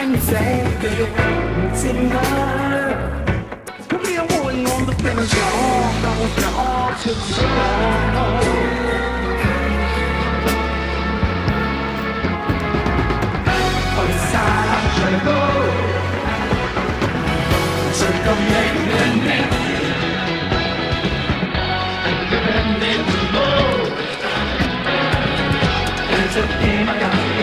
anh sẽ về xin mơ biết buồn ngôn được bên gió đau gió thực sự ở xa lắm trời đâu trời không nên nên nên nên nên đâu nên rất im lặng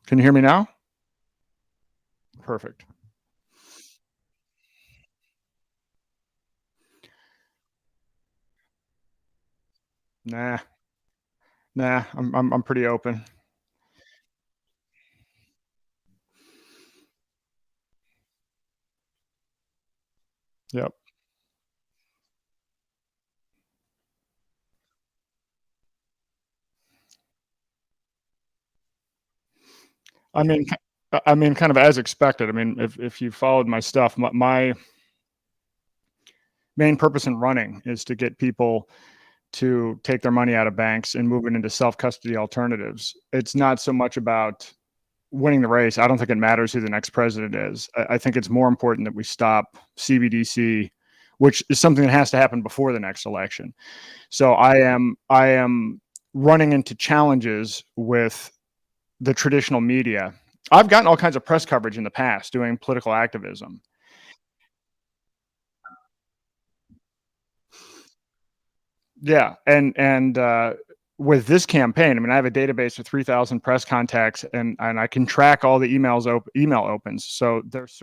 Can you hear me now? Perfect. Nah, nah, I'm pretty open. Yep. I mean, kind of as expected. I mean, if you followed my stuff, my main purpose in running is to get people to take their money out of banks and move it into self-custody alternatives. It's not so much about winning the race. I don't think it matters who the next president is. I think it's more important that we stop CBDC, which is something that has to happen before the next election. So I am running into challenges with the traditional media. I've gotten all kinds of press coverage in the past doing political activism. Yeah, and with this campaign, I mean, I have a database of 3,000 press contacts, and I can track all the email opens. So there's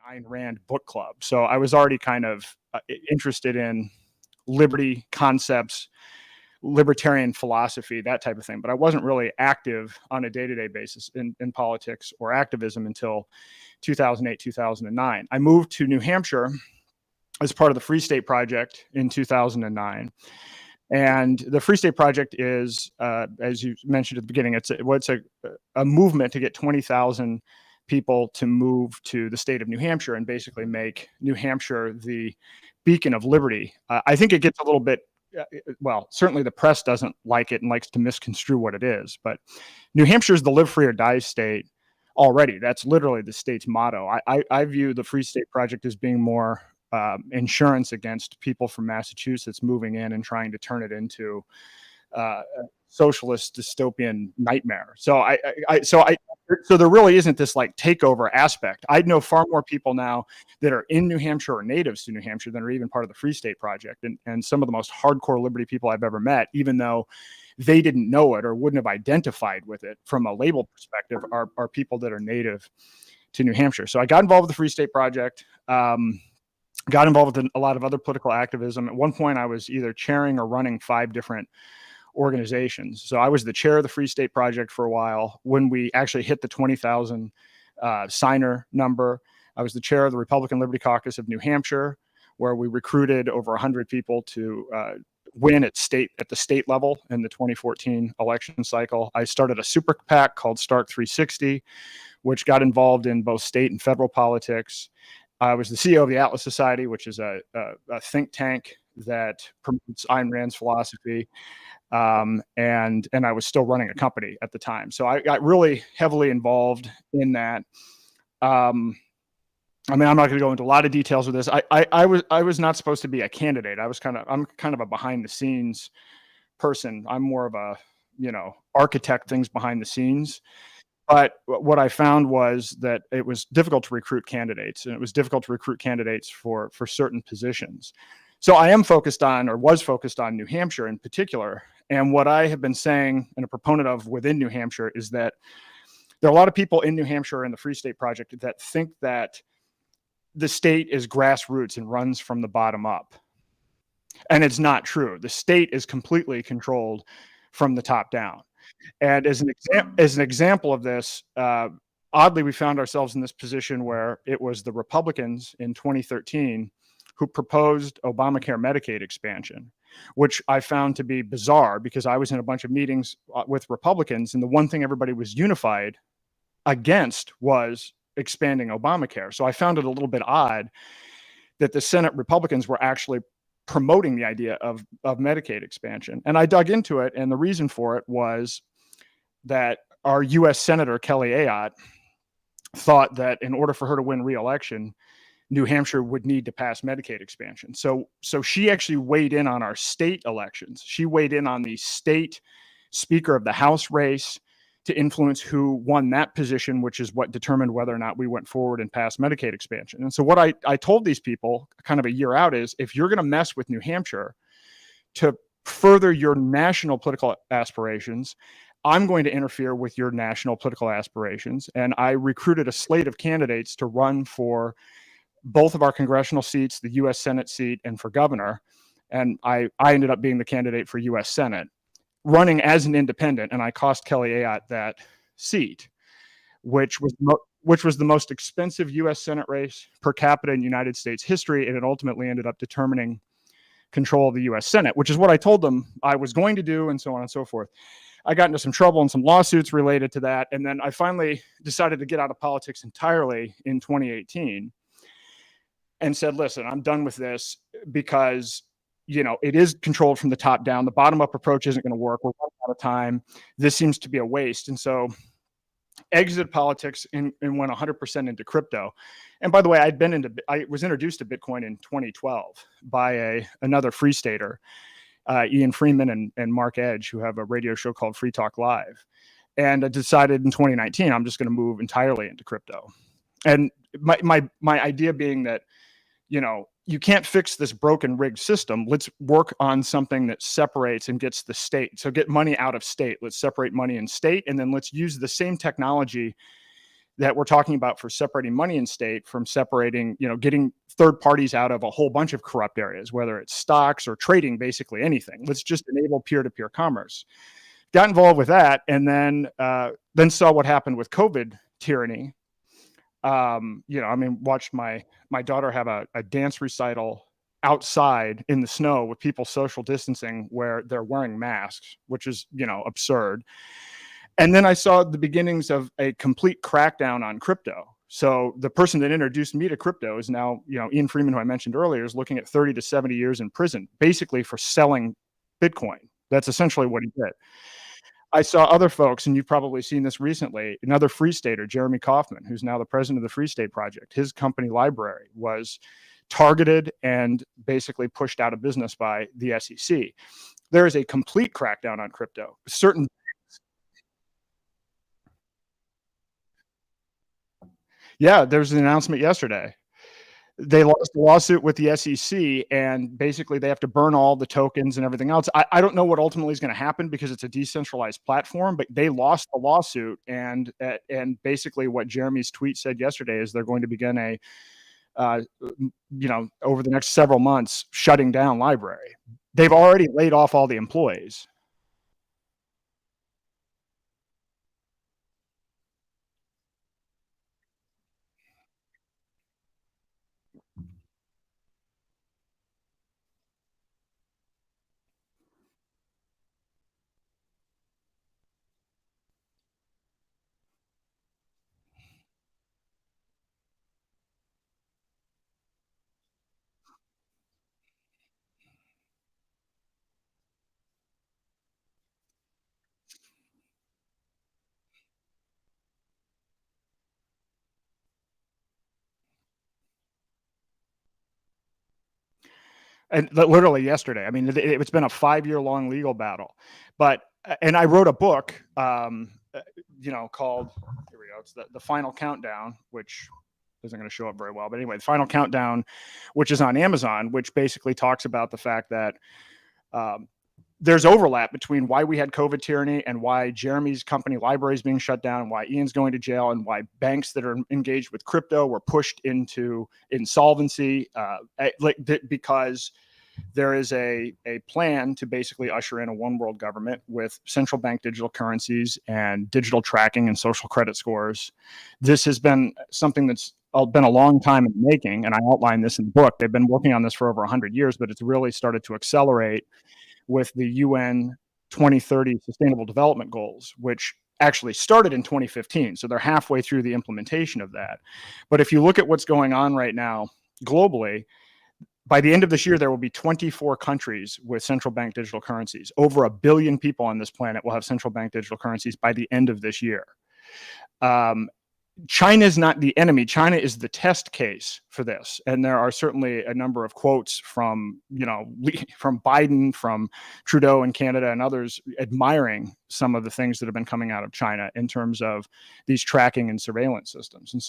Ayn Rand book club. So I was already kind of interested in liberty concepts, libertarian philosophy, that type of thing. But I wasn't really active on a day-to-day basis in politics or activism until 2008, 2009. I moved to New Hampshire as part of the Free State Project in 2009. And the Free State Project is, as you mentioned at the beginning, it's a movement to get 20,000 people to move to the state of New Hampshire and basically make New Hampshire the beacon of liberty. I think it gets a little bit, well, certainly the press doesn't like it and likes to misconstrue what it is, but New Hampshire is the live free or die state already. That's literally the state's motto. I view the Free State Project as being more insurance against people from Massachusetts moving in and trying to turn it into a socialist dystopian nightmare. So so there really isn't this like takeover aspect. I know far more people now that are in New Hampshire or natives to New Hampshire than are even part of the Free State Project. And some of the most hardcore liberty people I've ever met, even though they didn't know it or wouldn't have identified with it from a label perspective, are people that are native to New Hampshire. So I got involved with the Free State Project. Got involved in a lot of other political activism. At one point, I was either chairing or running 5 different organizations. So I was the chair of the Free State Project for a while. When we actually hit the 20,000 signer number, I was the chair of the Republican Liberty Caucus of New Hampshire, where we recruited over 100 people to win at the state level in the 2014 election cycle. I started a super PAC called Stark 360, which got involved in both state and federal politics. I was the CEO of the Atlas Society, which is a think tank that promotes Ayn Rand's philosophy. And I was still running a company at the time. So I got really heavily involved in that. I mean, I'm not going to go into a lot of details with this. I was not supposed to be a candidate. I'm kind of a behind the scenes person. I'm more of a, architect things behind the scenes. But what I found was that it was difficult to recruit candidates, and it was difficult to recruit candidates for certain positions. So I was focused on New Hampshire in particular. And what I have been saying and a proponent of within New Hampshire is that there are a lot of people in New Hampshire and the Free State Project that think that the state is grassroots and runs from the bottom up. And it's not true. The state is completely controlled from the top down. And as an example of this, oddly, we found ourselves in this position where it was the Republicans in 2013 who proposed Obamacare Medicaid expansion, which I found to be bizarre because I was in a bunch of meetings with Republicans, and the one thing everybody was unified against was expanding Obamacare. So I found it a little bit odd that the Senate Republicans were actually promoting the idea of Medicaid expansion. And I dug into it, and the reason for it was that our U.S. Senator Kelly Ayotte thought that in order for her to win re-election, New Hampshire would need to pass Medicaid expansion. So she actually weighed in on our state elections. She weighed in on the state Speaker of the House race to influence who won that position, which is what determined whether or not we went forward and passed Medicaid expansion. And so what I told these people kind of a year out is, if you're going to mess with New Hampshire to further your national political aspirations, I'm going to interfere with your national political aspirations. And I recruited a slate of candidates to run for both of our congressional seats, the U.S. Senate seat, and for governor. And I ended up being the candidate for U.S. Senate, running as an independent, and I cost Kelly Ayotte that seat, which was the most expensive U.S. Senate race per capita in United States history, and it ultimately ended up determining control of the U.S. Senate, which is what I told them I was going to do, and so on and so forth. I got into some trouble and some lawsuits related to that, and then I finally decided to get out of politics entirely in 2018 and said, listen, I'm done with this because it is controlled from the top down. The bottom up approach isn't going to work. We're running out of time. This seems to be a waste. And so exited politics and went 100% into crypto. And by the way, I was introduced to Bitcoin in 2012 by another Free Stater, Ian Freeman and Mark Edge, who have a radio show called Free Talk Live. And I decided in 2019, I'm just going to move entirely into crypto. And my idea being that, you can't fix this broken rigged system. Let's work on something that separates and gets the state. So get money out of state. Let's separate money in state. And then let's use the same technology that we're talking about for separating money and state from separating, getting third parties out of a whole bunch of corrupt areas, whether it's stocks or trading, basically anything. Let's just enable peer-to-peer commerce. Got involved with that, and then saw what happened with COVID tyranny. Watched my daughter have a dance recital outside in the snow with people social distancing where they're wearing masks, which is, absurd. And then I saw the beginnings of a complete crackdown on crypto. So the person that introduced me to crypto is now, Ian Freeman, who I mentioned earlier, is looking at 30 to 70 years in prison, basically for selling Bitcoin. That's essentially what he did. I saw other folks, and you've probably seen this recently, another Free Stater, Jeremy Kauffman, who's now the president of the Free State Project. His company Library was targeted and basically pushed out of business by the SEC. There is a complete crackdown on crypto. Yeah, there's an announcement yesterday. They lost the lawsuit with the SEC, and basically they have to burn all the tokens and everything else. I don't know what ultimately is going to happen because it's a decentralized platform, but they lost the lawsuit. And basically what Jeremy's tweet said yesterday is they're going to begin over the next several months, shutting down Library. They've already laid off all the employees. And literally yesterday. I mean, it's been a 5-year-long legal battle, and I wrote a book, called, here we go. It's the Final Countdown, which isn't going to show up very well, but anyway, the Final Countdown, which is on Amazon, which basically talks about the fact that there's overlap between why we had COVID tyranny and why Jeremy's company Library is being shut down, and why Ian's going to jail, and why banks that are engaged with crypto were pushed into insolvency, because there is a plan to basically usher in a one world government with central bank digital currencies and digital tracking and social credit scores. This has been something that's been a long time in the making, and I outline this in the book. They've been working on this for over 100 years, but it's really started to accelerate with the UN 2030 Sustainable Development Goals, which actually started in 2015. So they're halfway through the implementation of that. But if you look at what's going on right now globally, by the end of this year, there will be 24 countries with central bank digital currencies. Over 1 billion people on this planet will have central bank digital currencies by the end of this year. China is not the enemy. China is the test case for this. And there are certainly a number of quotes from Biden, from Trudeau in Canada, and others admiring some of the things that have been coming out of China in terms of these tracking and surveillance systems. And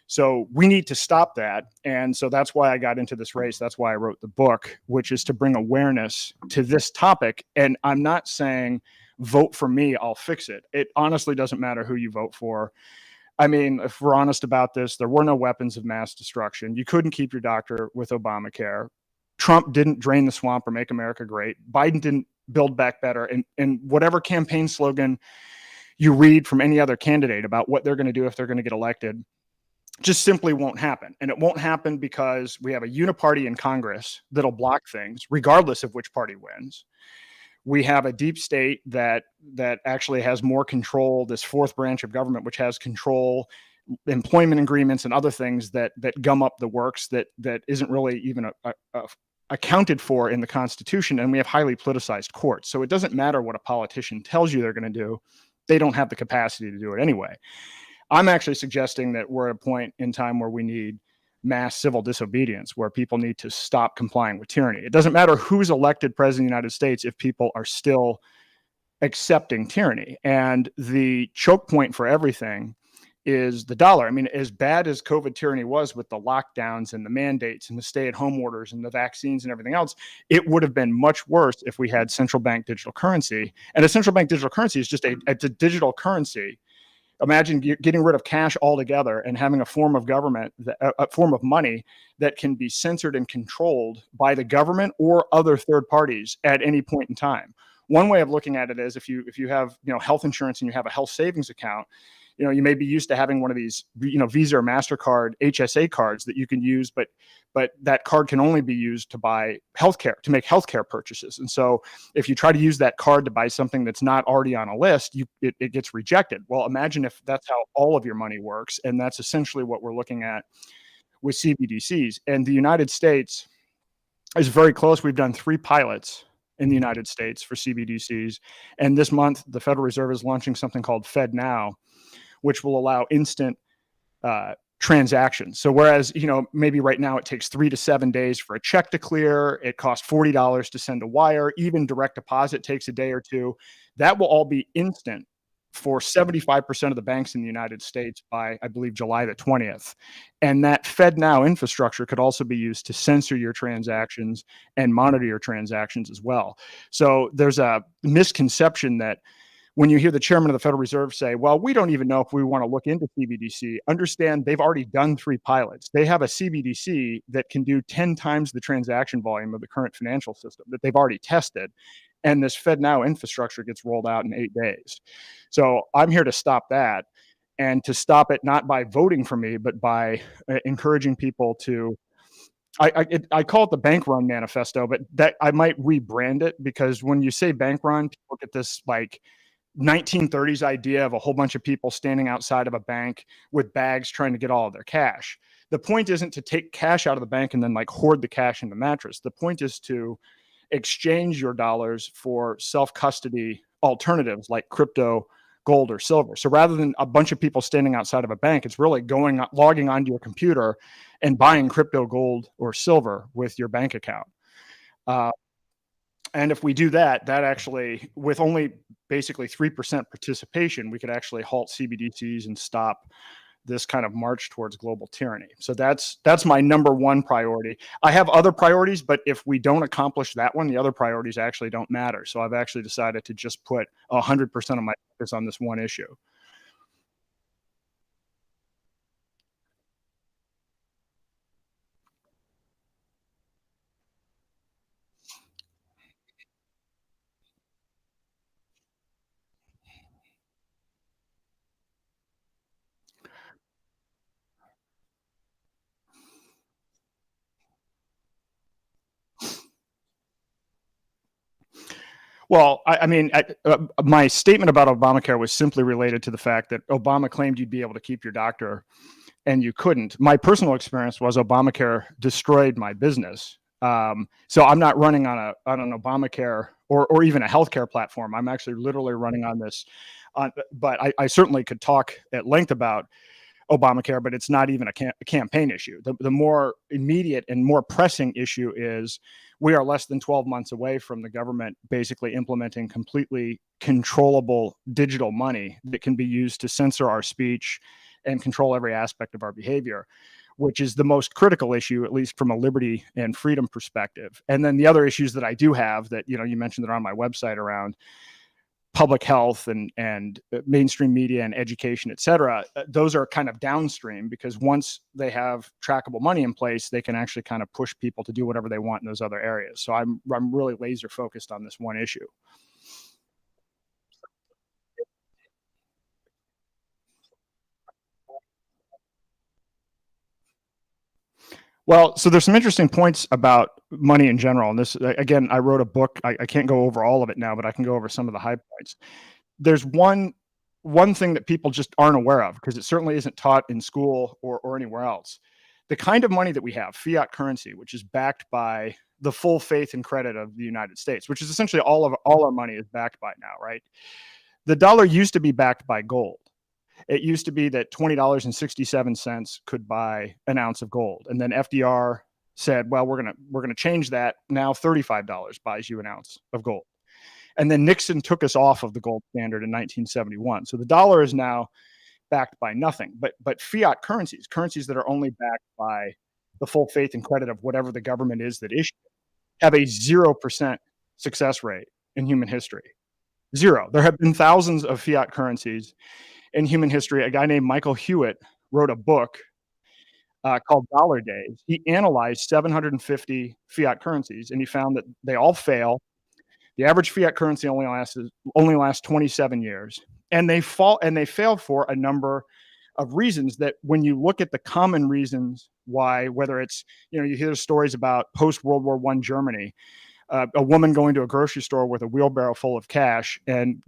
so we need to stop that. And so that's why I got into this race. That's why I wrote the book, which is to bring awareness to this topic. And I'm not saying vote for me, I'll fix it. It honestly doesn't matter who you vote for. I mean, if we're honest about this, there were no weapons of mass destruction. You couldn't keep your doctor with Obamacare. Trump didn't drain the swamp or make America great. Biden didn't build back better. And whatever campaign slogan you read from any other candidate about what they're going to do if they're going to get elected, just simply won't happen. And it won't happen because we have a uniparty in Congress that'll block things, regardless of which party wins. We have a deep state that actually has more control, this fourth branch of government, which has control, employment agreements and other things that gum up the works that isn't really even accounted for in the Constitution. And we have highly politicized courts. So it doesn't matter what a politician tells you they're going to do. They don't have the capacity to do it anyway. I'm actually suggesting that we're at a point in time where we need mass civil disobedience, where people need to stop complying with tyranny. It doesn't matter who's elected president of the United States if people are still accepting tyranny. And the choke point for everything is the dollar. I mean, as bad as COVID tyranny was with the lockdowns and the mandates and the stay-at-home orders and the vaccines and everything else, it would have been much worse if we had central bank digital currency. And a central bank digital currency is just a digital currency Imagine getting rid of cash altogether and having a form of government, a form of money that can be censored and controlled by the government or other third parties at any point in time. One way of looking at it is if you have health insurance and you have a health savings account, you may be used to having one of these Visa or MasterCard HSA cards that you can use, but that card can only be used to buy healthcare, to make healthcare purchases. And so if you try to use that card to buy something that's not already on a list, it gets rejected. Well, imagine if that's how all of your money works. And that's essentially what we're looking at with CBDCs. And the United States is very close. We've done 3 pilots in the United States for CBDCs. And this month, the Federal Reserve is launching something called FedNow, which will allow instant transactions. So whereas, maybe right now it takes 3 to 7 days for a check to clear, it costs $40 to send a wire, even direct deposit takes a day or two. That will all be instant for 75% of the banks in the United States by, I believe, July the 20th. And that FedNow infrastructure could also be used to censor your transactions and monitor your transactions as well. So there's a misconception that when you hear the chairman of the Federal Reserve say, well, we don't even know if we want to look into CBDC, understand they've already done 3 pilots. They have a CBDC that can do 10 times the transaction volume of the current financial system that they've already tested. And this FedNow infrastructure gets rolled out in 8 days. So I'm here to stop that, and to stop it not by voting for me, but by encouraging people to I call it the bank run manifesto, but that I might rebrand it, because when you say bank run, people get this like 1930s idea of a whole bunch of people standing outside of a bank with bags trying to get all of their cash. The point isn't to take cash out of the bank and then like hoard the cash in the mattress. The point is to exchange your dollars for self-custody alternatives like crypto, gold, or silver. So rather than a bunch of people standing outside of a bank, it's really logging onto your computer and buying crypto, gold, or silver with your bank account. And if we do that, that actually, with only basically 3% participation, we could actually halt CBDCs and stop this kind of march towards global tyranny. So that's my number one priority. I have other priorities, but if we don't accomplish that one, the other priorities actually don't matter. So I've actually decided to just put 100% of my focus on this one issue. Well, my statement about Obamacare was simply related to the fact that Obama claimed you'd be able to keep your doctor and you couldn't. My personal experience was Obamacare destroyed my business. So I'm not running on an Obamacare or even a healthcare platform. I'm actually literally running on this. But I certainly could talk at length about Obamacare, but it's not even a campaign issue. The more immediate and more pressing issue is we are less than 12 months away from the government basically implementing completely controllable digital money that can be used to censor our speech and control every aspect of our behavior, which is the most critical issue, at least from a liberty and freedom perspective. And then the other issues that I do have that, you mentioned that are on my website around public health and mainstream media and education, et cetera, those are kind of downstream, because once they have trackable money in place, they can actually kind of push people to do whatever they want in those other areas. So I'm really laser focused on this one issue. Well, so there's some interesting points about money in general. And this, again, I wrote a book. I can't go over all of it now, but I can go over some of the high points. There's one thing that people just aren't aware of, because it certainly isn't taught in school or anywhere else. The kind of money that we have, fiat currency, which is backed by the full faith and credit of the United States, which is essentially all our money is backed by now, right? The dollar used to be backed by gold. It used to be that $20.67 could buy an ounce of gold. And then FDR said, well, we're gonna change that. Now $35 buys you an ounce of gold. And then Nixon took us off of the gold standard in 1971. So the dollar is now backed by nothing. But fiat currencies that are only backed by the full faith and credit of whatever the government is that issues, have a 0% success rate in human history. Zero. There have been thousands of fiat currencies in human history. A guy named Michael Hewitt wrote a book called Dollar Days. He analyzed 750 fiat currencies, and he found that they all fail. The average fiat currency only lasts 27 years, and they fail for a number of reasons that, when you look at the common reasons why, whether it's, you hear stories about post World War I Germany, a woman going to a grocery store with a wheelbarrow full of cash, and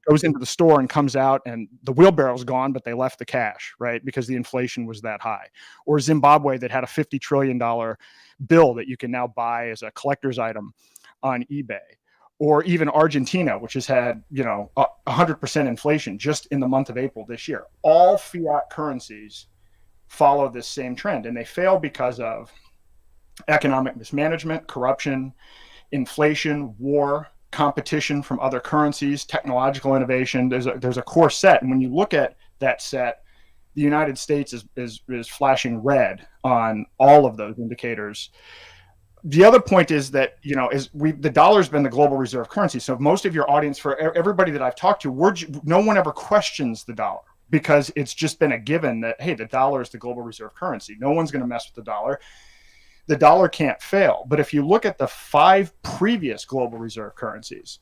goes into the store and comes out and the wheelbarrow's gone, but they left the cash, right? Because the inflation was that high. Or Zimbabwe, that had a $50 trillion bill that you can now buy as a collector's item on eBay. Or even Argentina, which has had 100% inflation just in the month of April this year. All fiat currencies follow this same trend, and they fail because of economic mismanagement, corruption, inflation, war, competition from other currencies, technological innovation. There's a core set, and when you look at that set, the United States is flashing red on all of those indicators. The other point is that the dollar's been the global reserve currency. So most of your audience, for everybody that I've talked to, no one ever questions the dollar, because it's just been a given that, hey, the dollar is the global reserve currency. No one's going to mess with the dollar. The dollar can't fail. But if you look at the 5 previous global reserve currencies,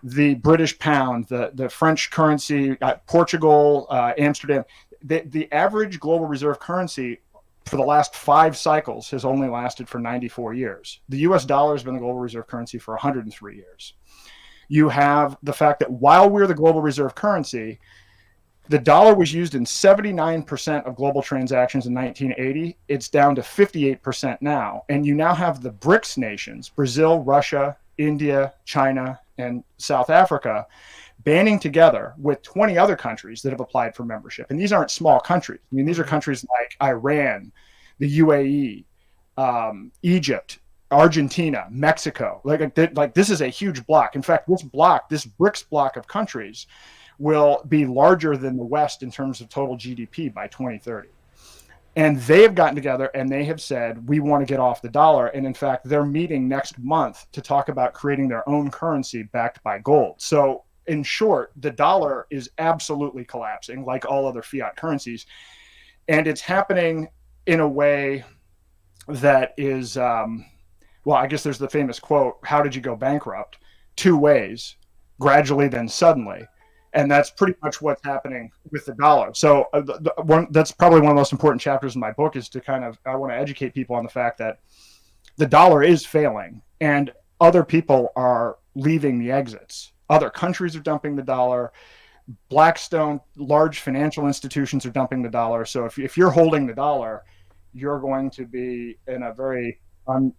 the British pound, the French currency, Portugal, Amsterdam, the average global reserve currency for the last 5 cycles has only lasted for 94 years. The US dollar has been the global reserve currency for 103 years. You have the fact that while we're the global reserve currency, the dollar was used in 79% of global transactions in 1980. It's down to 58% now. And you now have the BRICS nations, Brazil, Russia, India, China, and South Africa, banding together with 20 other countries that have applied for membership. And these aren't small countries. I mean, these are countries like Iran, the UAE, Egypt, Argentina, Mexico. Like this is a huge block. In fact, this BRICS block of countries will be larger than the West in terms of total GDP by 2030. And they have gotten together and they have said, we want to get off the dollar. And in fact, they're meeting next month to talk about creating their own currency backed by gold. So in short, the dollar is absolutely collapsing, like all other fiat currencies. And it's happening in a way that is, well, I guess there's the famous quote, how did you go bankrupt? 2 ways, gradually, then suddenly. And that's pretty much what's happening with the dollar. So that's probably one of the most important chapters in my book, is to I want to educate people on the fact that the dollar is failing and other people are leaving the exits. Other countries are dumping the dollar. Blackstone, large financial institutions are dumping the dollar. So if you're holding the dollar, you're going to be in a very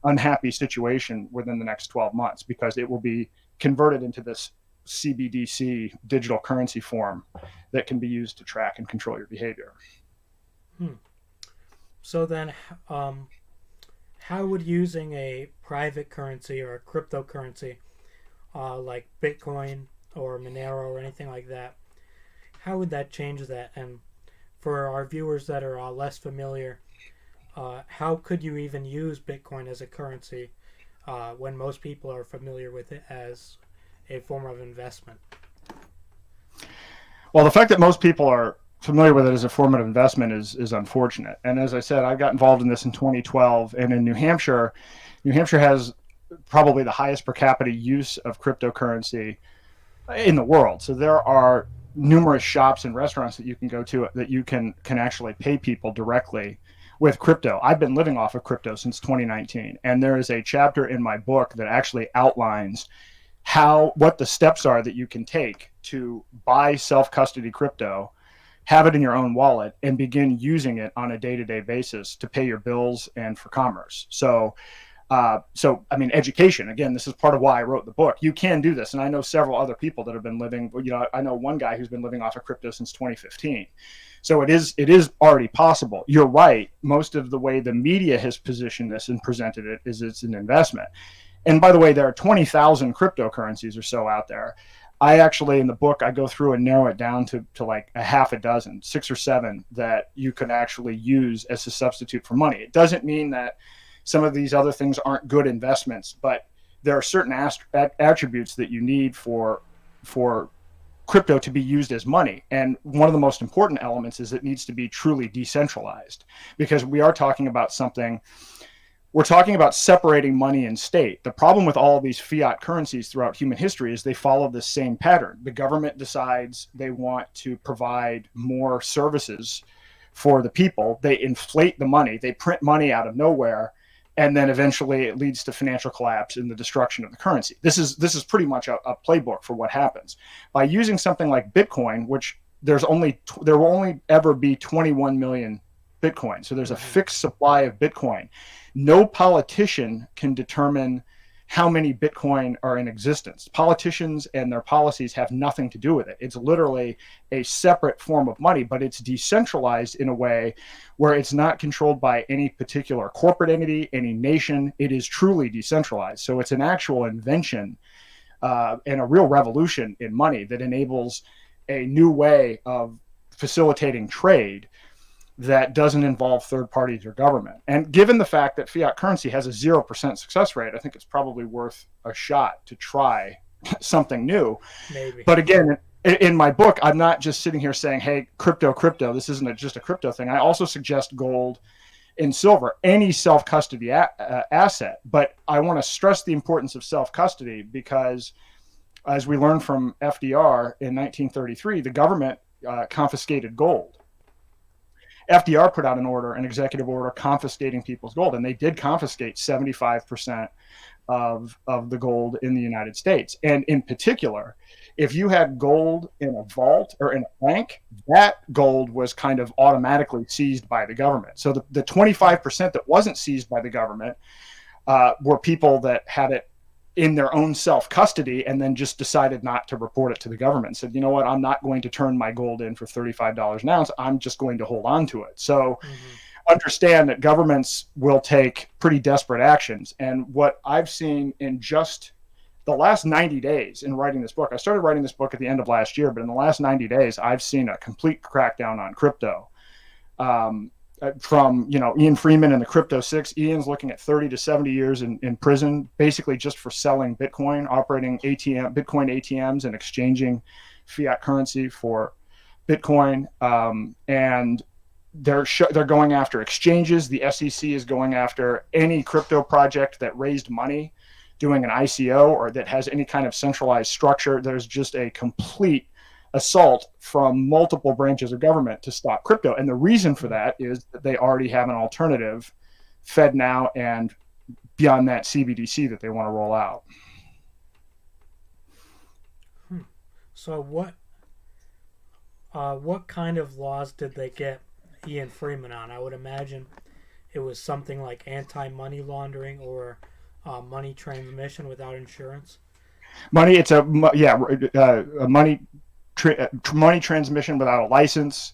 unhappy situation within the next 12 months, because it will be converted into this CBDC digital currency form that can be used to track and control your behavior. So then, how would using a private currency or a cryptocurrency like Bitcoin or Monero or anything like that, how would that change that? And for our viewers that are less familiar, how could you even use Bitcoin as a currency when most people are familiar with it as a form of investment? Well, the fact that most people are familiar with it as a form of investment is unfortunate. And as I said, I got involved in this in 2012, and in New Hampshire has probably the highest per capita use of cryptocurrency in the world. So there are numerous shops and restaurants that you can go to that you can actually pay people directly with crypto. I've been living off of crypto since 2019, and there is a chapter in my book that actually outlines what the steps are that you can take to buy self-custody crypto, have it in your own wallet, and begin using it on a day-to-day basis to pay your bills and for commerce. So I mean, education, again, this is part of why I wrote the book. You can do this. And I know several other people that have been living, I know one guy who's been living off of crypto since 2015. So it is already possible. You're right. Most of the way the media has positioned this and presented it is it's an investment. And by the way, there are 20,000 cryptocurrencies or so out there. I actually, in the book, I go through and narrow it down to like a half a dozen, 6 or 7 that you can actually use as a substitute for money. It doesn't mean that some of these other things aren't good investments, but there are certain attributes that you need for crypto to be used as money. And one of the most important elements is it needs to be truly decentralized, because we're talking about separating money and state. The problem with all of these fiat currencies throughout human history is they follow the same pattern. The government decides they want to provide more services for the people. They inflate the money, they print money out of nowhere, and then eventually it leads to financial collapse and the destruction of the currency. This is pretty much a playbook for what happens. By using something like Bitcoin, which there will only ever be 21 million Bitcoin. So there's a fixed supply of Bitcoin. No politician can determine how many Bitcoin are in existence. Politicians and their policies have nothing to do with it. It's literally a separate form of money, but it's decentralized in a way where it's not controlled by any particular corporate entity, any nation. It is truly decentralized. So it's an actual invention and a real revolution in money that enables a new way of facilitating trade that doesn't involve third parties or government. And given the fact that fiat currency has a 0% success rate, I think it's probably worth a shot to try something new. Maybe. But again, in my book, I'm not just sitting here saying, hey, crypto, this isn't just a crypto thing. I also suggest gold and silver, any self-custody asset. But I want to stress the importance of self-custody because, as we learned from FDR in 1933, the government confiscated gold. FDR put out an executive order confiscating people's gold, and they did confiscate 75% of the gold in the United States. And in particular, if you had gold in a vault or in a bank, that gold was kind of automatically seized by the government. So the 25% that wasn't seized by the government were people that had it in their own self-custody and then just decided not to report it to the government. Said, you know what, I'm not going to turn my gold in for $35 an ounce. I'm just going to hold on to it. So understand that governments will take pretty desperate actions. And what I've seen in just the last 90 days in writing this book, I started writing this book at the end of last year, but in the last 90 days, I've seen a complete crackdown on crypto. From Ian Freeman and the Crypto Six. Ian's looking at 30 to 70 years in prison, basically just for selling Bitcoin, operating Bitcoin ATMs and exchanging fiat currency for Bitcoin. And they're going after exchanges. The SEC is going after any crypto project that raised money doing an ICO or that has any kind of centralized structure. There's just a complete assault from multiple branches of government to stop crypto. And the reason for that is that they already have an alternative, FedNow, and beyond that, CBDC that they want to roll out. So what kind of laws did they get Ian Freeman on? I would imagine it was something like anti-money laundering or money transmission without insurance. Money transmission without a license,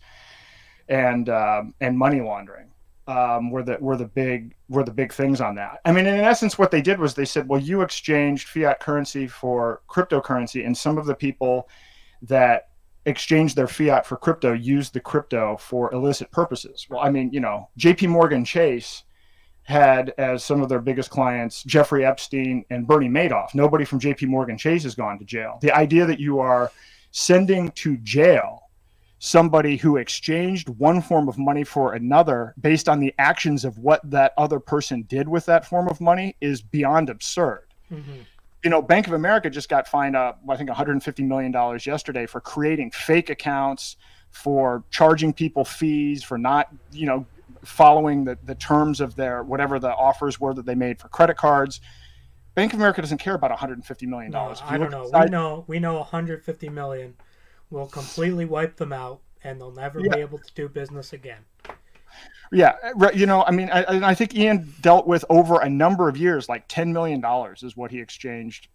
and money laundering were the big things on that. I mean, in essence, what they did was they said, well, you exchanged fiat currency for cryptocurrency, and some of the people that exchanged their fiat for crypto used the crypto for illicit purposes. Well, I mean, JP Morgan Chase had as some of their biggest clients Jeffrey Epstein and Bernie Madoff. Nobody from JP Morgan Chase has gone to jail. The idea that you are sending to jail somebody who exchanged one form of money for another based on the actions of what that other person did with that form of money is beyond absurd. Bank of America just got fined I think $150 million yesterday for creating fake accounts, for charging people fees, for not following the terms of their whatever the offers were that they made for credit cards. Bank of America doesn't care about $150 million. No, I don't know. We know $150 million will completely wipe them out, and they'll never be able to do business again. Yeah, I mean, I think Ian dealt with over a number of years, like $10 million is what he exchanged,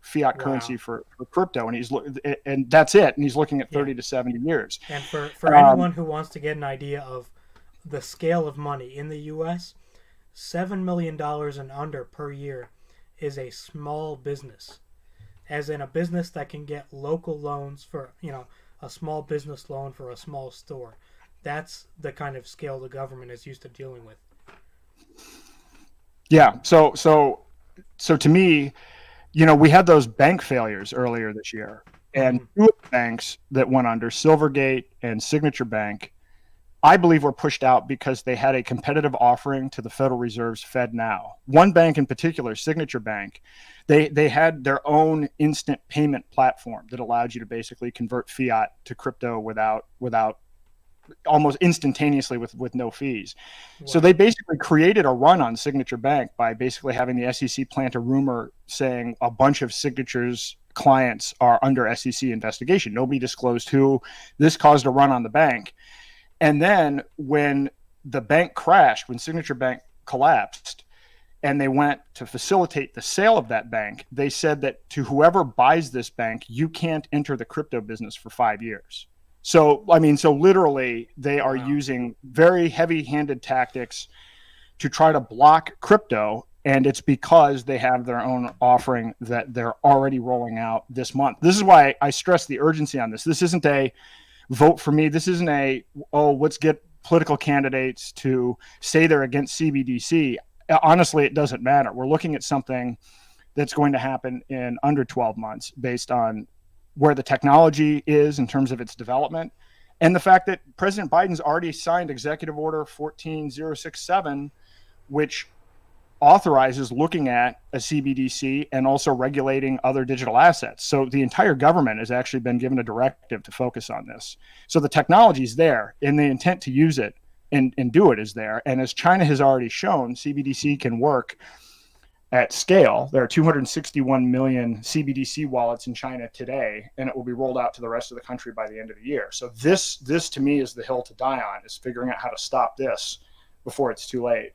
fiat currency for crypto, and that's it. And he's looking at 30 to 70 years. And for anyone who wants to get an idea of the scale of money in the U.S., $7 million and under per year is a small business, as in a business that can get local loans for, a small business loan for a small store. That's the kind of scale the government is used to dealing with. Yeah. So to me, we had those bank failures earlier this year, And two of the banks that went under, Silvergate and Signature Bank, I believe were pushed out because they had a competitive offering to the Federal Reserve's FedNow. One bank in particular, Signature Bank, they had their own instant payment platform that allowed you to basically convert fiat to crypto without almost instantaneously with no fees. Wow. So they basically created a run on Signature Bank by basically having the SEC plant a rumor saying a bunch of Signature's clients are under SEC investigation. Nobody disclosed who. This caused a run on the bank. And then when the bank crashed, when Signature Bank collapsed, and they went to facilitate the sale of that bank, they said that to whoever buys this bank, you can't enter the crypto business for 5 years. So literally they are using very heavy-handed tactics to try to block crypto. And it's because they have their own offering that they're already rolling out this month. This is why I stress the urgency on this. This isn't a vote for me. This isn't let's get political candidates to say they're against CBDC. Honestly, it doesn't matter. We're looking at something that's going to happen in under 12 months based on where the technology is in terms of its development, and the fact that President Biden's already signed Executive Order 14067, which authorizes looking at a CBDC and also regulating other digital assets. So the entire government has actually been given a directive to focus on this. So the technology is there, and the intent to use it and do it is there. And as China has already shown, CBDC can work at scale. There are 261 million CBDC wallets in China today, and it will be rolled out to the rest of the country by the end of the year. So this to me is the hill to die on, is figuring out how to stop this before it's too late.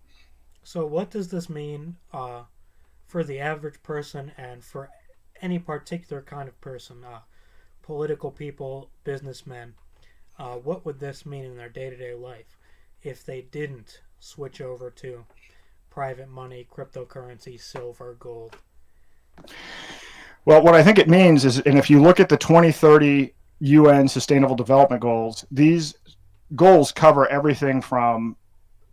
So what does this mean for the average person and for any particular kind of person, political people, businessmen? What would this mean in their day-to-day life if they didn't switch over to private money, cryptocurrency, silver, gold? Well, what I think it means is, and if you look at the 2030 UN Sustainable Development Goals, these goals cover everything from,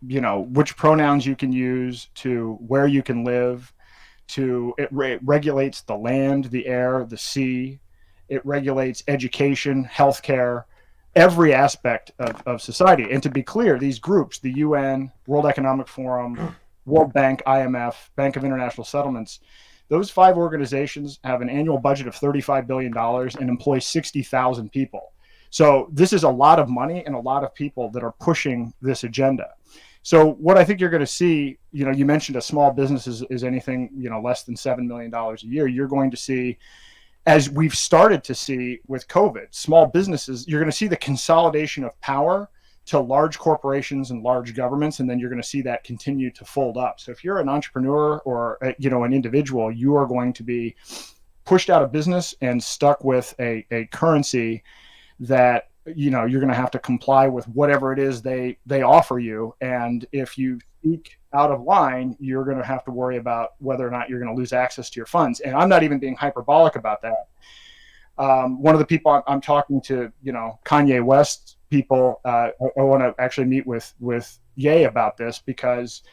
which pronouns you can use, to where you can live, to it regulates the land, the air, the sea. It regulates education, healthcare, every aspect of society. And to be clear, these groups, the UN, World Economic Forum, World Bank, IMF, Bank of International Settlements, those 5 organizations have an annual budget of $35 billion and employ 60,000 people. So this is a lot of money and a lot of people that are pushing this agenda. So what I think you're going to see, you mentioned a small business is anything, less than $7 million a year. You're going to see, as we've started to see with COVID, small businesses, you're going to see the consolidation of power to large corporations and large governments, and then you're going to see that continue to fold up. So if you're an entrepreneur or an individual, you are going to be pushed out of business and stuck with a currency that you're going to have to comply with whatever it is they offer you. And if you speak out of line, you're going to have to worry about whether or not you're going to lose access to your funds. And I'm not even being hyperbolic about that. One of the people I'm talking to, Kanye West people, I want to actually meet with Ye about this, because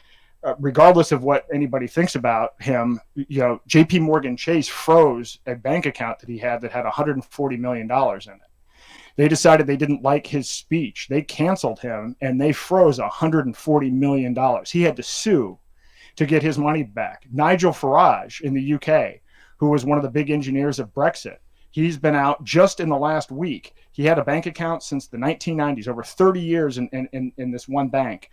regardless of what anybody thinks about him, JP Morgan Chase froze a bank account that he had that had $140 million in it. They decided they didn't like his speech. They canceled him and they froze $140 million. He had to sue to get his money back. Nigel Farage in the UK, who was one of the big engineers of Brexit, he's been out just in the last week. He had a bank account since the 1990s, over 30 years in this one bank.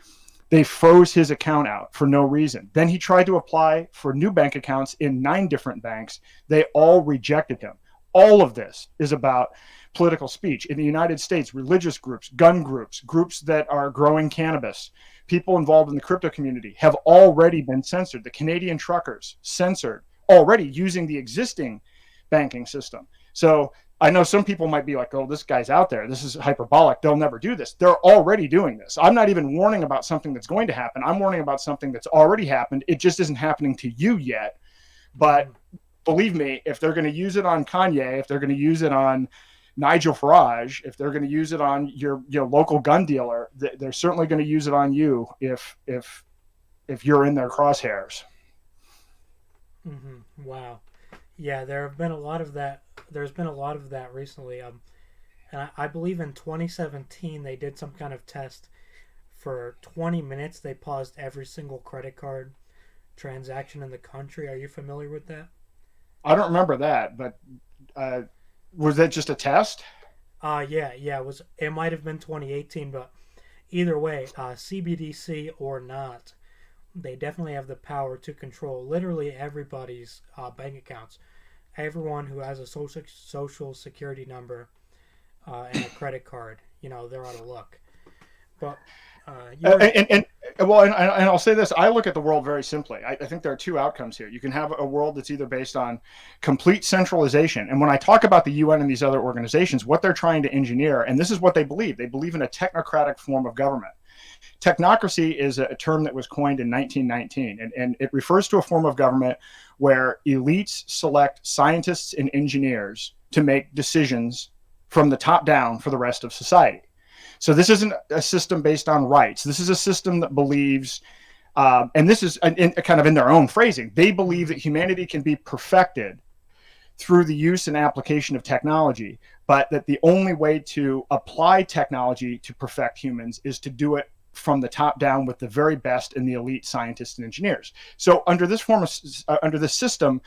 They froze his account out for no reason. Then he tried to apply for new bank accounts in 9 different banks. They all rejected him. All of this is about political speech. In the United States, religious groups, gun groups, groups that are growing cannabis, people involved in the crypto community have already been censored. The Canadian truckers censored already using the existing banking system. So I know some people might be like, oh, this guy's out there. This is hyperbolic. They'll never do this. They're already doing this. I'm not even warning about something that's going to happen. I'm warning about something that's already happened. It just isn't happening to you yet. But believe me, if they're going to use it on Kanye, if they're going to use it on Nigel Farage, if they're going to use it on your local gun dealer, they're certainly going to use it on you if you're in their crosshairs. Mm-hmm. Wow. Yeah, there have been a lot of that. There's been a lot of that recently. And I believe in 2017 they did some kind of test. For 20 minutes, they paused every single credit card transaction in the country. Are you familiar with that? I don't remember that, but uh, was that just a test? Yeah. It might have been 2018, but either way, CBDC or not, they definitely have the power to control literally everybody's bank accounts. Everyone who has a social security number and a credit card, they're out of luck. But you were And I'll say this: I look at the world very simply. I think there are two outcomes here. You can have a world that's either based on complete centralization, and when I talk about the UN and these other organizations, what they're trying to engineer, and this is what they believe in a technocratic form of government. Technocracy is a term that was coined in 1919, and it refers to a form of government where elites select scientists and engineers to make decisions from the top down for the rest of society. So this isn't a system based on rights. This is a system that believes, and this is kind of in their own phrasing, they believe that humanity can be perfected through the use and application of technology, but that the only way to apply technology to perfect humans is to do it from the top down with the very best and the elite scientists and engineers. So under this under this system,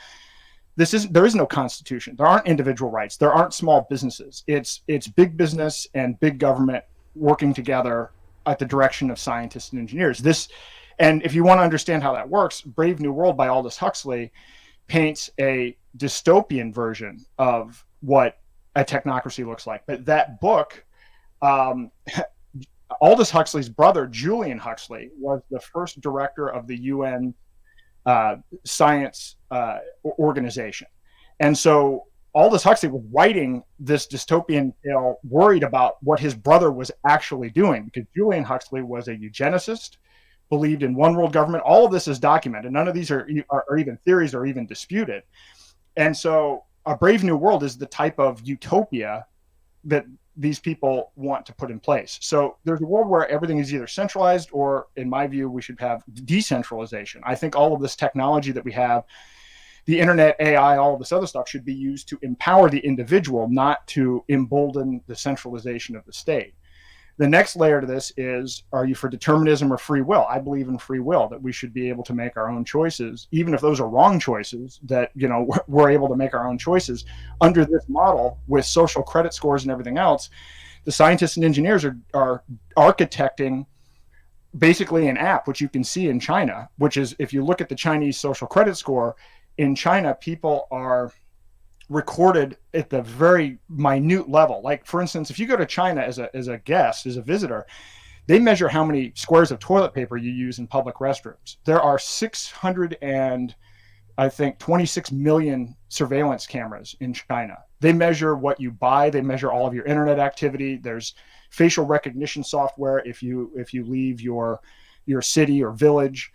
there is no constitution. There aren't individual rights. There aren't small businesses. It's big business and big government working together at the direction of scientists and engineers. And if you want to understand how that works, Brave New World by Aldous Huxley paints a dystopian version of what a technocracy looks like. But that book, Aldous Huxley's brother, Julian Huxley, was the first director of the UN science organization. And so Aldous Huxley was writing this dystopian tale worried about what his brother was actually doing, because Julian Huxley was a eugenicist, believed in one world government. All of this is documented. None of these are even theories or even disputed. And so a Brave New World is the type of utopia that these people want to put in place. So there's a world where everything is either centralized or, in my view, we should have decentralization. I think all of this technology that we have, the internet, AI, all of this other stuff should be used to empower the individual, not to embolden the centralization of the state. The next layer to this is, are you for determinism or free will? I believe in free will, that we should be able to make our own choices, even if those are wrong choices, that, we're able to make our own choices. Under this model, with social credit scores and everything else, the scientists and engineers are architecting basically an app, which you can see in China, which is, if you look at the Chinese social credit score, in China, people are recorded at the very minute level. Like, for instance, if you go to China as a guest, as a visitor, they measure how many squares of toilet paper you use in public restrooms. There are 26 million surveillance cameras in China. They measure what you buy. They measure all of your internet activity. There's facial recognition software if you leave your city or village.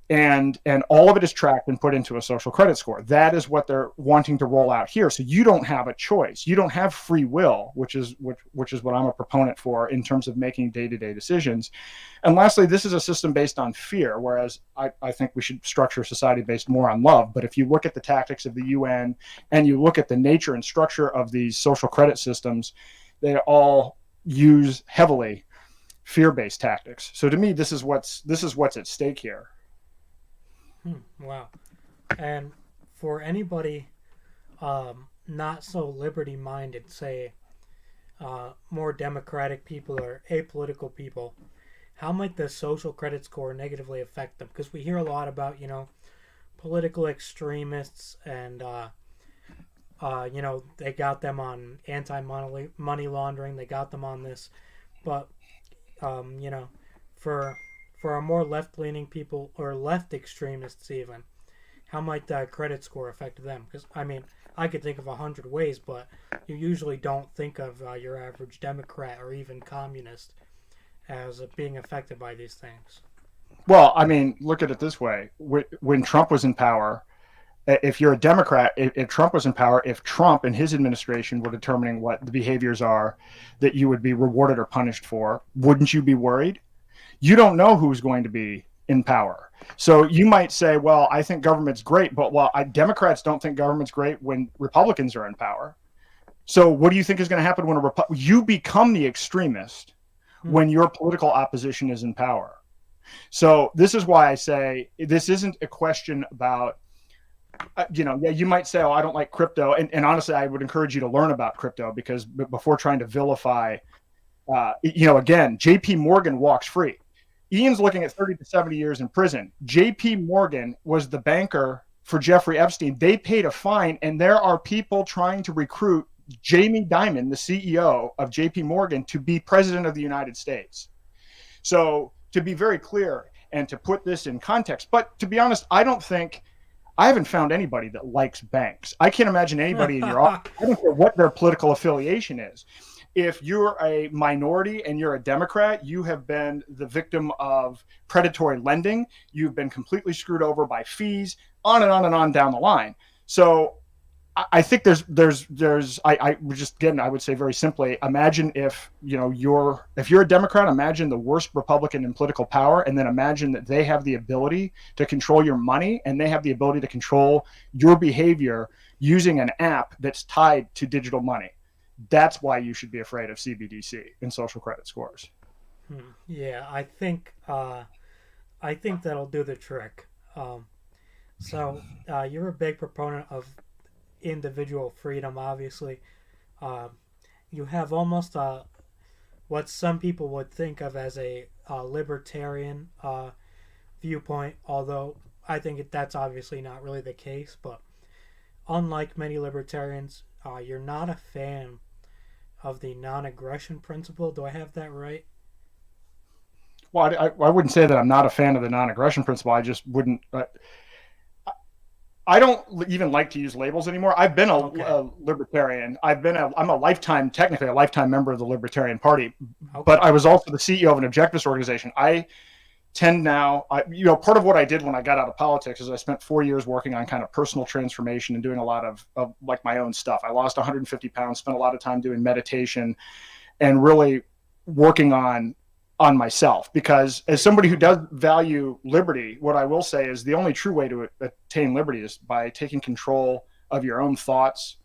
And all of it is tracked and put into a social credit score. That is what they're wanting to roll out here. So you don't have a choice. You don't have free will, which is what I'm a proponent for in terms of making day-to-day decisions. And lastly, this is a system based on fear, whereas I think we should structure society based more on love. But if you look at the tactics of the UN and you look at the nature and structure of these social credit systems, they all use heavily fear-based tactics. So to me, this is what's at stake here. Wow. And for anybody not so liberty-minded, say more democratic people or apolitical people, how might the social credit score negatively affect them? Because we hear a lot about, political extremists and, they got them on anti-money laundering, they got them on this. But, for our more left-leaning people or left extremists even, how might that credit score affect them? Because, I could think of 100 ways, but you usually don't think of your average Democrat or even communist as being affected by these things. Well, look at it this way. When Trump was in power, if you're a Democrat, if Trump was in power, if Trump and his administration were determining what the behaviors are that you would be rewarded or punished for, wouldn't you be worried? You don't know who's going to be in power. So you might say, well, I think government's great, but Democrats don't think government's great when Republicans are in power. So what do you think is going to happen when you become the extremist when your political opposition is in power? So this is why I say this isn't a question about, you might say, oh, I don't like crypto. And honestly, I would encourage you to learn about crypto, because before trying to vilify, again, JP Morgan walks free. Ian's looking at 30 to 70 years in prison. JP Morgan was the banker for Jeffrey Epstein. They paid a fine, and there are people trying to recruit Jamie Dimon, the CEO of JP Morgan, to be president of the United States. So to be very clear and to put this in context, but to be honest, I haven't found anybody that likes banks. I can't imagine anybody in your office. I don't care what their political affiliation is. If you're a minority and you're a Democrat, you have been the victim of predatory lending. You've been completely screwed over by fees, on and on and on down the line. So I think I would say very simply, imagine if you're a Democrat, imagine the worst Republican in political power, and then imagine that they have the ability to control your money, and they have the ability to control your behavior using an app that's tied to digital money. That's why you should be afraid of CBDC and social credit scores. Yeah, I think that'll do the trick. So you're a big proponent of individual freedom, obviously. You have almost what some people would think of as a libertarian viewpoint, although I think that's obviously not really the case. But unlike many libertarians, you're not a fan of the non-aggression principle. Do I have that right? Well, I wouldn't say that I'm not a fan of the non-aggression principle. I just wouldn't. I don't even like to use labels anymore. I've been a libertarian. I'm technically a lifetime member of the Libertarian Party, but I was also the CEO of an objectivist organization. I tend now, part of what I did when I got out of politics is I spent 4 years working on kind of personal transformation and doing a lot of like my own stuff. I lost 150 pounds, spent a lot of time doing meditation and really working on myself, because as somebody who does value liberty, what I will say is the only true way to attain liberty is by taking control of your own thoughts,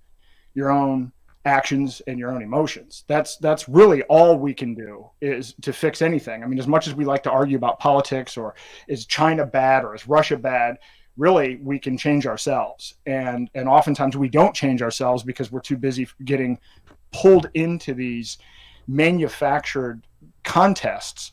your own actions, and your own emotions. That's really all we can do is to fix anything. I mean, as much as we like to argue about politics or is China bad or is Russia bad, really we can change ourselves. And oftentimes we don't change ourselves because we're too busy getting pulled into these manufactured contests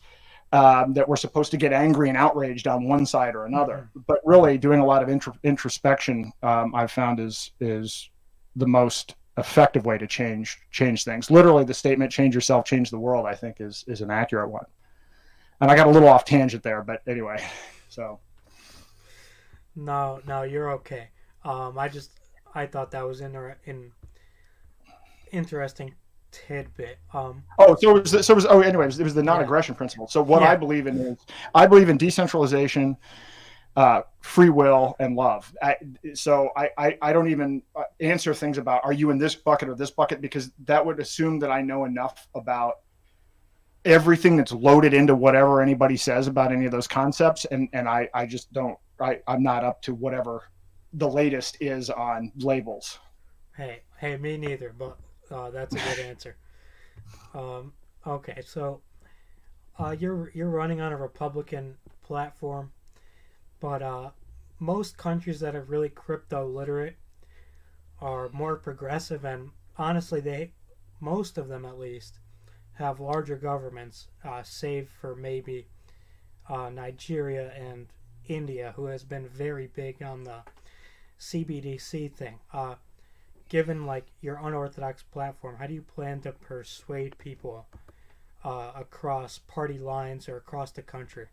that we're supposed to get angry and outraged on one side or another. But really doing a lot of introspection, I've found is the most effective way to change things. Literally the statement, change yourself, change the world, I think is an accurate one. And I got a little off tangent there, but anyway, so. No, you're okay. I thought that was interesting tidbit. Anyways, it was the non-aggression principle. So what I believe in is I believe in decentralization, free will, and love. I don't even answer things about are you in this bucket or this bucket, because that would assume that I know enough about everything that's loaded into whatever anybody says about any of those concepts, and I just don't. I'm not up to whatever the latest is on labels. Hey, me neither, but that's a good answer. Okay, so you're running on a Republican platform, but most countries that are really crypto literate are more progressive, and honestly, most of them at least, have larger governments, save for maybe Nigeria and India, who has been very big on the CBDC thing. Given like your unorthodox platform, how do you plan to persuade people across party lines or across the country?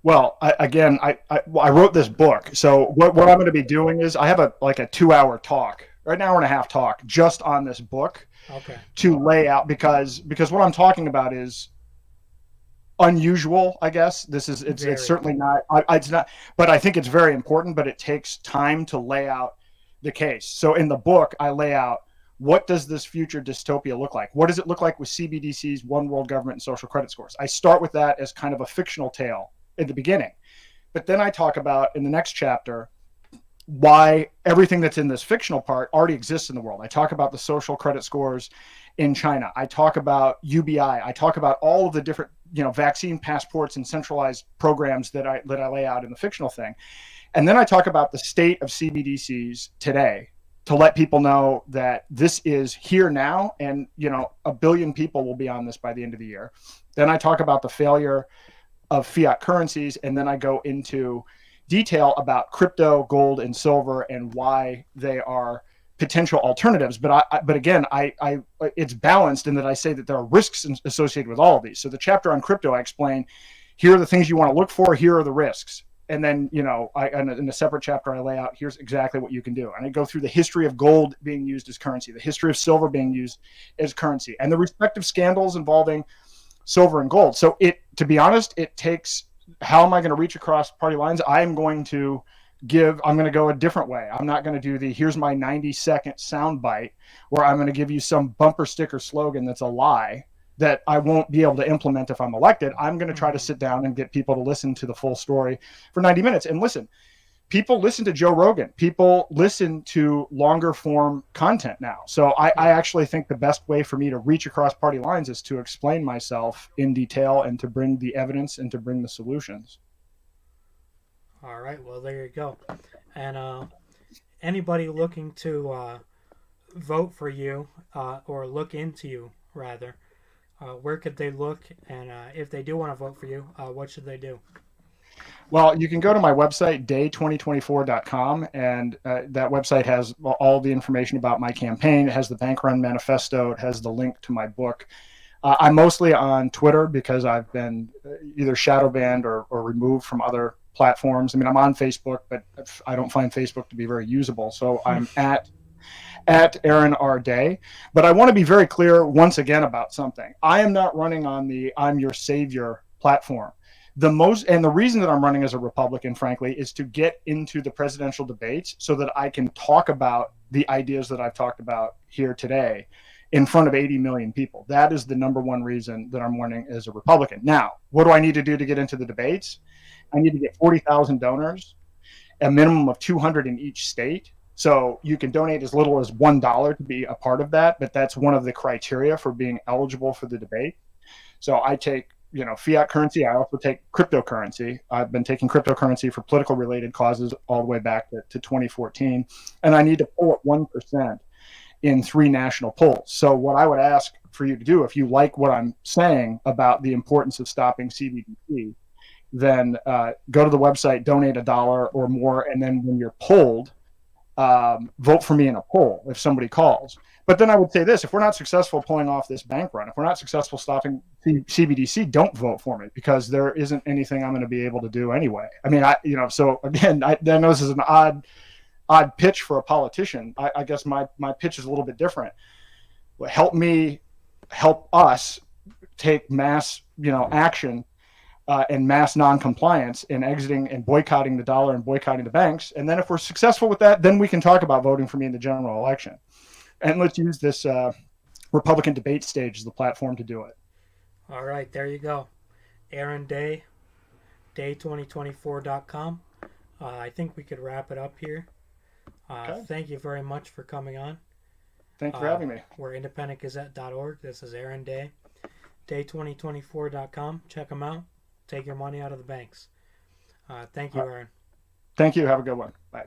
Well, I wrote this book. So what I'm going to be doing is I have a 2-hour talk, or an hour and a half talk, just on this book. Okay. To lay out, because what I'm talking about is unusual, I guess. It's certainly not. It's not, but I think it's very important. But it takes time to lay out the case. So in the book, I lay out what does this future dystopia look like? What does it look like with CBDCs, one world government, and social credit scores? I start with that as kind of a fictional tale at the beginning. But then I talk about in the next chapter why everything that's in this fictional part already exists in the world. I talk about the social credit scores in China. I talk about UBI. I talk about all of the different, vaccine passports and centralized programs that I lay out in the fictional thing. And then I talk about the state of CBDCs today, to let people know that this is here now, and 1 billion people will be on this by the end of the year. Then I talk about the failure of fiat currencies, and then I go into detail about crypto, gold, and silver, and why they are potential alternatives. But again, it's balanced in that I say that there are risks associated with all of these. So the chapter on crypto, I explain, here are the things you want to look for, here are the risks. And then, in a separate chapter, I lay out, here's exactly what you can do. And I go through the history of gold being used as currency, the history of silver being used as currency, and the respective scandals involving silver and gold. So to be honest, it takes, how am I going to reach across party lines? I'm going to go a different way. I'm not going to do here's my 90-second soundbite where I'm going to give you some bumper sticker slogan that's a lie that I won't be able to implement if I'm elected. I'm going to try to sit down and get people to listen to the full story for 90 minutes. And listen, people listen to Joe Rogan. People listen to longer form content now. So I actually think the best way for me to reach across party lines is to explain myself in detail and to bring the evidence and to bring the solutions. All right. Well, there you go. And anybody looking to vote for you or look into you, rather, where could they look? And if they do want to vote for you, what should they do? Well, you can go to my website, day2024.com, and that website has all the information about my campaign. It has the bank run manifesto. It has the link to my book. I'm mostly on Twitter because I've been either shadow banned or removed from other platforms. I mean, I'm on Facebook, but I don't find Facebook to be very usable. So I'm at Aaron R. Day. But I want to be very clear once again about something. I am not running on the I'm your savior platform. The reason that I'm running as a Republican, frankly, is to get into the presidential debates so that I can talk about the ideas that I've talked about here today in front of 80 million people. That is the number one reason that I'm running as a Republican. Now, what do I need to do to get into the debates? I need to get 40,000 donors, a minimum of 200 in each state. So you can donate as little as $1 to be a part of that, but that's one of the criteria for being eligible for the debate. So I take, fiat currency. I also take cryptocurrency. I've been taking cryptocurrency for political related causes all the way back to 2014. And I need to pull at 1% in 3 national polls. So what I would ask for you to do, if you like what I'm saying about the importance of stopping CBDC, then go to the website, donate $1 or more. And then when you're polled, vote for me in a poll if somebody calls. But then I would say this: if we're not successful pulling off this bank run, if we're not successful stopping CBDC, don't vote for me, because there isn't anything I'm going to be able to do anyway. I mean, so again, I know this is an odd pitch for a politician. I guess my pitch is a little bit different. Help us take mass, action and mass non-compliance in exiting and boycotting the dollar and boycotting the banks. And then if we're successful with that, then we can talk about voting for me in the general election. And let's use this Republican debate stage as the platform to do it. All right, there you go. Aaron Day, day2024.com. I think we could wrap it up here. Okay. Thank you very much for coming on. Thank you for having me. We're independentgazette.org. This is Aaron Day, day2024.com. Check them out. Take your money out of the banks. Thank you, Aaron. Thank you. Have a good one. Bye.